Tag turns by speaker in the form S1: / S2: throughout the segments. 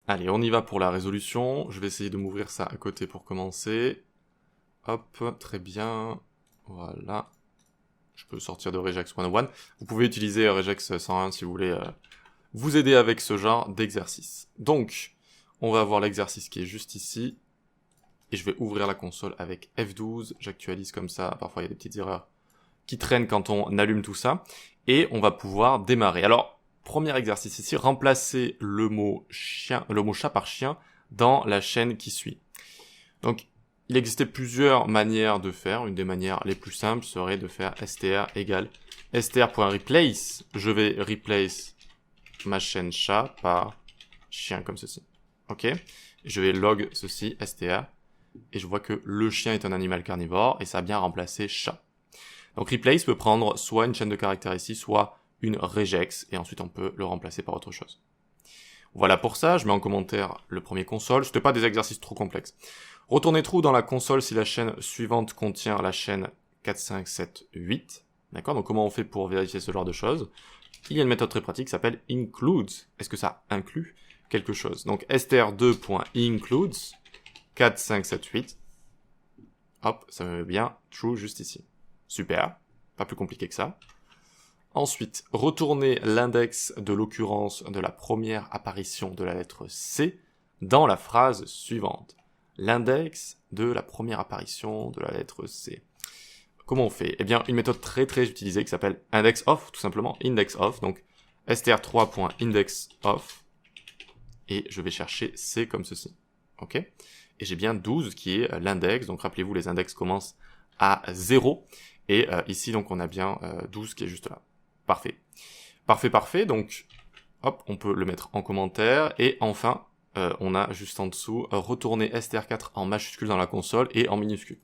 S1: Allez, on y va pour la résolution. Je vais essayer de m'ouvrir ça à côté pour commencer. Hop, très bien. Voilà. Je peux sortir de Regex 101. Vous pouvez utiliser Regex 101 si vous voulez vous aider avec ce genre d'exercice. Donc, on va avoir l'exercice qui est juste ici. Et je vais ouvrir la console avec F12. J'actualise comme ça. Parfois, il y a des petites erreurs qui traînent quand on allume tout ça. Et on va pouvoir démarrer. Alors, premier exercice ici, remplacer le mot chat par chien dans la chaîne qui suit. Donc, il existait plusieurs manières de faire. Une des manières les plus simples serait de faire str égale str.replace. Je vais replace ma chaîne chat par chien comme ceci. Ok? Je vais log ceci, str. Et je vois que le chien est un animal carnivore et ça a bien remplacé chat. Donc replace peut prendre soit une chaîne de caractères ici, soit une regex, et ensuite on peut le remplacer par autre chose. Voilà pour ça, je mets en commentaire le premier console, c'était pas des exercices trop complexes. Retournez true dans la console si la chaîne suivante contient la chaîne 4, 5, 7, 8. D'accord? Donc comment on fait pour vérifier ce genre de choses? Il y a une méthode très pratique qui s'appelle includes. Est-ce que ça inclut quelque chose? Donc str2.includes 4, 5, 7, 8. Hop, ça me met bien true juste ici. Super, pas plus compliqué que ça. Ensuite, retournez l'index de l'occurrence de la première apparition de la lettre C dans la phrase suivante. L'index de la première apparition de la lettre C. Comment on fait? Eh bien, une méthode très utilisée qui s'appelle indexOf, tout simplement, indexOf, donc str3.indexOf, et je vais chercher C comme ceci. Ok? Et j'ai bien 12 qui est l'index, donc rappelez-vous, les index commencent à 0, et ici, donc, on a bien 12 qui est juste là. Parfait. Parfait, donc, hop, on peut le mettre en commentaire, et enfin, on a juste en dessous, retourner str4 en majuscule dans la console et en minuscule.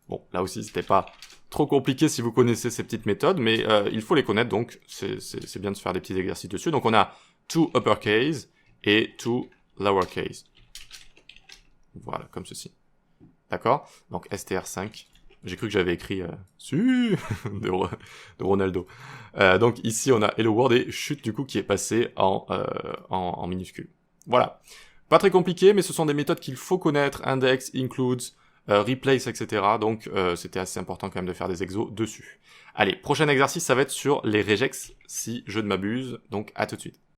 S1: Bon, là aussi, c'était pas trop compliqué si vous connaissez ces petites méthodes, mais il faut les connaître, donc c'est bien de se faire des petits exercices dessus. Donc on a to uppercase et to lowercase. Voilà, comme ceci. D'accord? Donc str5. J'ai cru que j'avais écrit de Ronaldo. Donc ici on a hello world et chute du coup qui est passé en minuscule. Voilà. Pas très compliqué, mais ce sont des méthodes qu'il faut connaître, index, includes, replace, etc. Donc c'était assez important quand même de faire des exos dessus. Allez, prochain exercice, ça va être sur les regex, si je ne m'abuse. Donc à tout de suite.